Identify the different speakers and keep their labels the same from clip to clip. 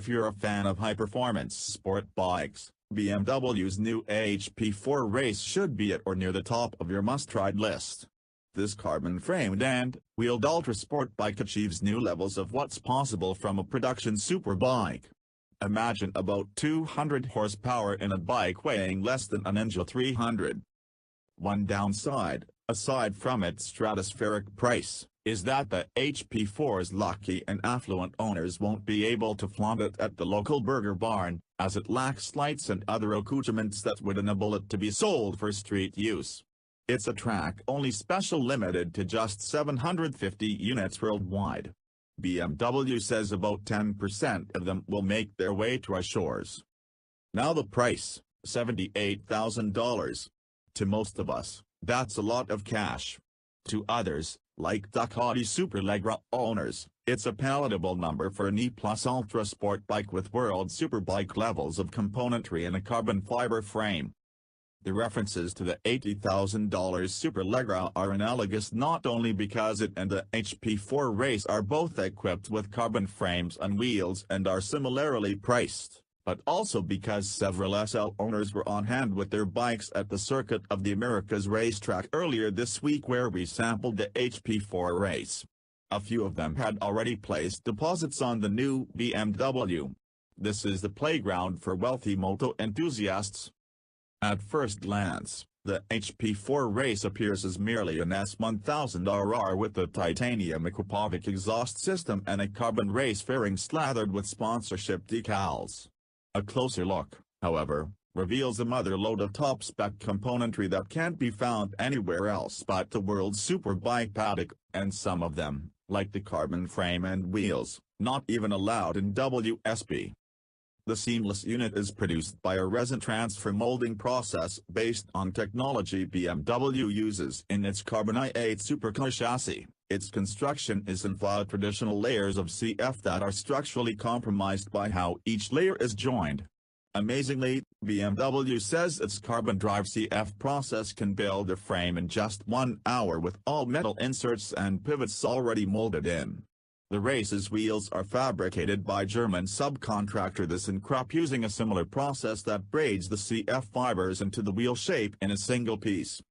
Speaker 1: If you're a fan of high-performance sport bikes, BMW's new HP4 race should be at or near the top of your must-ride list. This carbon-framed and wheeled ultra-sport bike achieves new levels of what's possible from a production superbike. Imagine about 200 horsepower in a bike weighing less than an inch or 300. One downside, aside from its stratospheric price, is that the HP4's lucky and affluent owners won't be able to flaunt it at the local burger barn, as it lacks lights and other accoutrements that would enable it to be sold for street use. It's a track-only special limited to just 750 units worldwide. BMW says about 10% of them will make their way to our shores. Now the price, $78,000. To most of us, that's a lot of cash. To others, like Ducati Superleggera owners, it's a palatable number for an E-Plus Ultra Sport bike with world superbike levels of componentry and a carbon fiber frame. The references to the $80,000 Superleggera are analogous not only because it and the HP4 race are both equipped with carbon frames and wheels and are similarly priced, but also because several SL owners were on hand with their bikes at the Circuit of the Americas racetrack earlier this week where we sampled the HP4 race. A few of them had already placed deposits on the new BMW. This is the playground for wealthy moto enthusiasts. At first glance, the HP4 race appears as merely an S1000RR with a titanium Akrapovic exhaust system and a carbon race fairing slathered with sponsorship decals. A closer look, however, reveals a motherlode of top-spec componentry that can't be found anywhere else but the world's superbike paddock, and some of them, like the carbon frame and wheels, not even allowed in WSP. The seamless unit is produced by a resin transfer molding process based on technology BMW uses in its Carbon i8 supercar chassis. Its construction is in 5 traditional layers of CF that are structurally compromised by how each layer is joined. Amazingly, BMW says its carbon drive CF process can build a frame in just 1 hour with all metal inserts and pivots already molded in. The race's wheels are fabricated by German subcontractor ThyssenKrupp using a similar process that braids the CF fibers into the wheel shape in a single piece.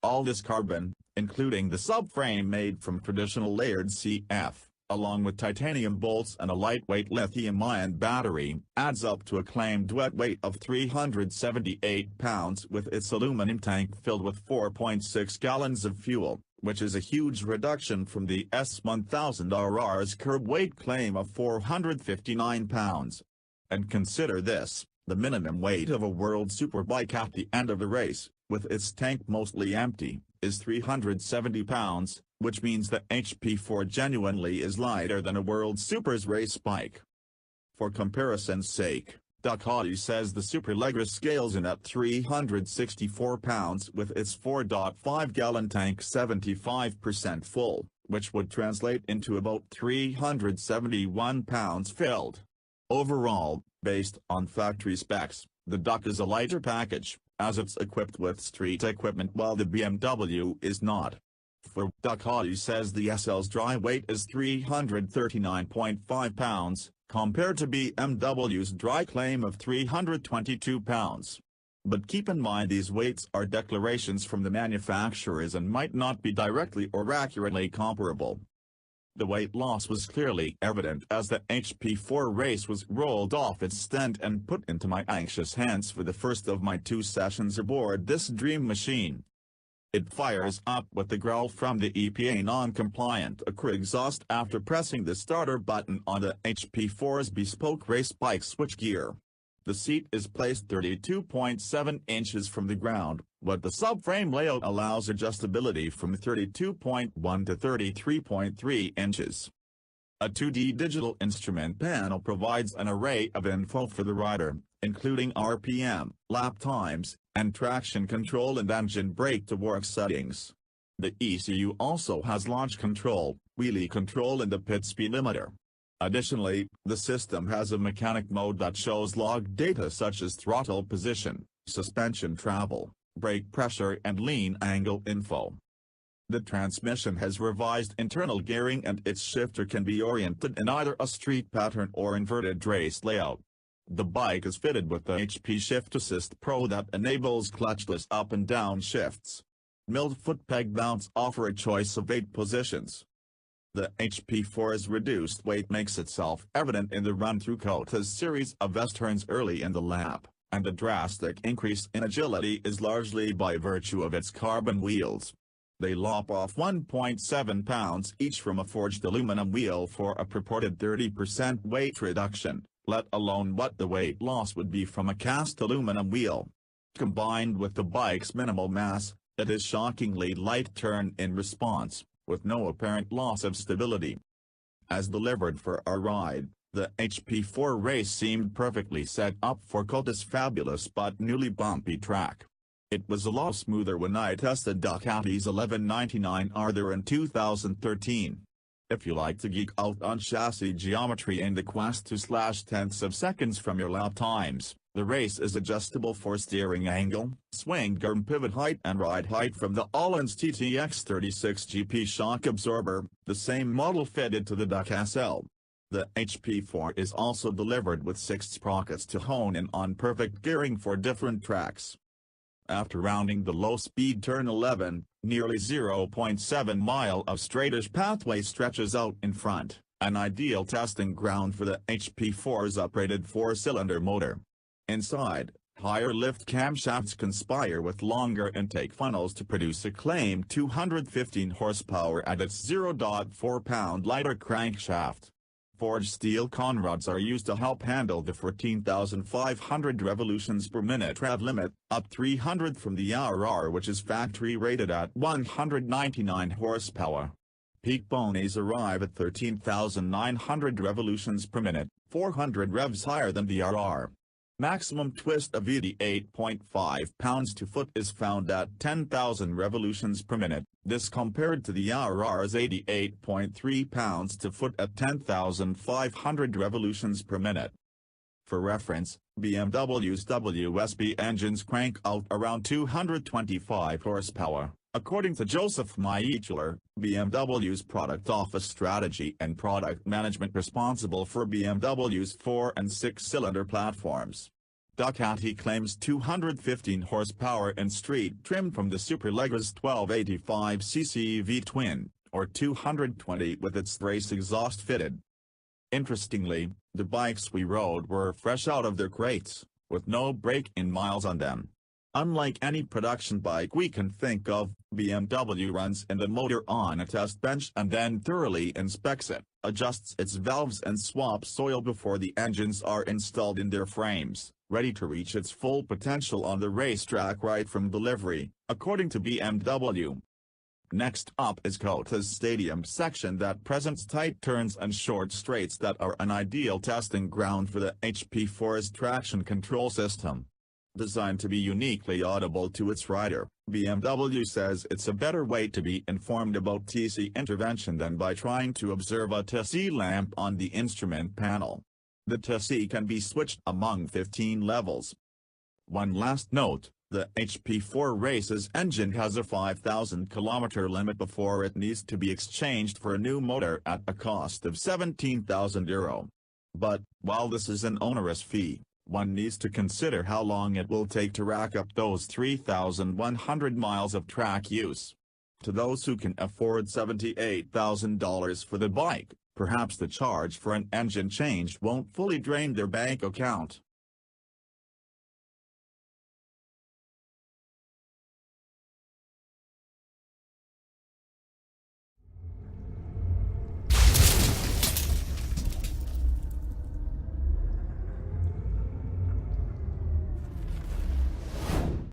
Speaker 1: All this carbon, including the subframe made from traditional layered CF, along with titanium bolts and a lightweight lithium-ion battery, adds up to a claimed wet weight of 378 pounds with its aluminum tank filled with 4.6 gallons of fuel, which is a huge reduction from the S1000RR's curb weight claim of 459 pounds. And consider this, the minimum weight of a world superbike at the end of the race, with its tank mostly empty, is 370 pounds, which means the HP4 genuinely is lighter than a World Super's race bike. For comparison's sake, Ducati says the Superleggera scales in at 364 pounds with its 4.5-gallon tank 75% full, which would translate into about 371 pounds filled. Overall, based on factory specs, the Duc is a lighter package, as it's equipped with street equipment while the BMW is not. For Ducati says the SL's dry weight is 339.5 pounds, compared to BMW's dry claim of 322 pounds. But keep in mind these weights are declarations from the manufacturers and might not be directly or accurately comparable. The weight loss was clearly evident as the HP4 race was rolled off its stand and put into my anxious hands for the first of my 2 sessions aboard this dream machine. It fires up with the growl from the EPA non-compliant Acra exhaust after pressing the starter button on the HP4's bespoke race bike switchgear. The seat is placed 32.7 inches from the ground, but the subframe layout allows adjustability from 32.1 to 33.3 inches. A 2D digital instrument panel provides an array of info for the rider, including RPM, lap times, and traction control and engine brake-to-work settings. The ECU also has launch control, wheelie control and a pit speed limiter. Additionally, the system has a mechanic mode that shows log data such as throttle position, suspension travel, brake pressure and lean angle info. The transmission has revised internal gearing and its shifter can be oriented in either a street pattern or inverted race layout. The bike is fitted with the HP Shift Assist Pro that enables clutchless up and down shifts. Milled foot peg mounts offer a choice of 8 positions. The HP4's reduced weight makes itself evident in the run-through Kota's series of S-turns early in the lap, and the drastic increase in agility is largely by virtue of its carbon wheels. They lop off 1.7 pounds each from a forged aluminum wheel for a purported 30% weight reduction, let alone what the weight loss would be from a cast aluminum wheel. Combined with the bike's minimal mass, it is shockingly light turn in response, with no apparent loss of stability. As delivered for our ride, the HP4 race seemed perfectly set up for Kota's fabulous but newly bumpy track. It was a lot smoother when I tested Ducati's 1199R there in 2013. If you like to geek out on chassis geometry and the quest to slash tenths of seconds from your lap times, the race is adjustable for steering angle, swing arm pivot height and ride height from the Öhlins TTX36 GP shock absorber, the same model fitted to the Duc SL. The HP4 is also delivered with 6 sprockets to hone in on perfect gearing for different tracks. After rounding the low-speed turn 11, nearly 0.7 mile of straightish pathway stretches out in front, an ideal testing ground for the HP4's uprated 4-cylinder motor. Inside, higher lift camshafts conspire with longer intake funnels to produce a claimed 215 horsepower at its 0.4-pound lighter crankshaft. Forged steel conrods are used to help handle the 14,500 revolutions per minute rev limit, up 300 from the RR which is factory rated at 199 horsepower. Peak ponies arrive at 13,900 revolutions per minute, 400 revs higher than the RR. Maximum twist of 88.5 pounds-to-foot is found at 10,000 revolutions per minute, this compared to the RR's 88.3 pounds-to-foot at 10,500 revolutions per minute. For reference, BMW's WSB engines crank out around 225 horsepower. According to Joseph Meichler, BMW's product office strategy and product management responsible for BMW's 4- and 6-cylinder platforms. Ducati claims 215 horsepower in street trim from the Superleggera's 1285cc V-twin, or 220 with its race exhaust fitted. Interestingly, the bikes we rode were fresh out of their crates, with no break-in miles on them. Unlike any production bike we can think of, BMW runs in the motor on a test bench and then thoroughly inspects it, adjusts its valves and swaps oil before the engines are installed in their frames, ready to reach its full potential on the racetrack right from delivery, according to BMW. Next up is Kota's stadium section that presents tight turns and short straights that are an ideal testing ground for the HP4's traction control system. Designed to be uniquely audible to its rider, BMW says it's a better way to be informed about TC intervention than by trying to observe a TC lamp on the instrument panel. The TC can be switched among 15 levels. One last note, the HP4 race's engine has a 5,000-kilometer limit before it needs to be exchanged for a new motor at a cost of €17,000. But, while this is an onerous fee, one needs to consider how long it will take to rack up those 3,100 miles of track use. To those who can afford $78,000 for the bike, perhaps the charge for an engine change won't fully drain their bank account.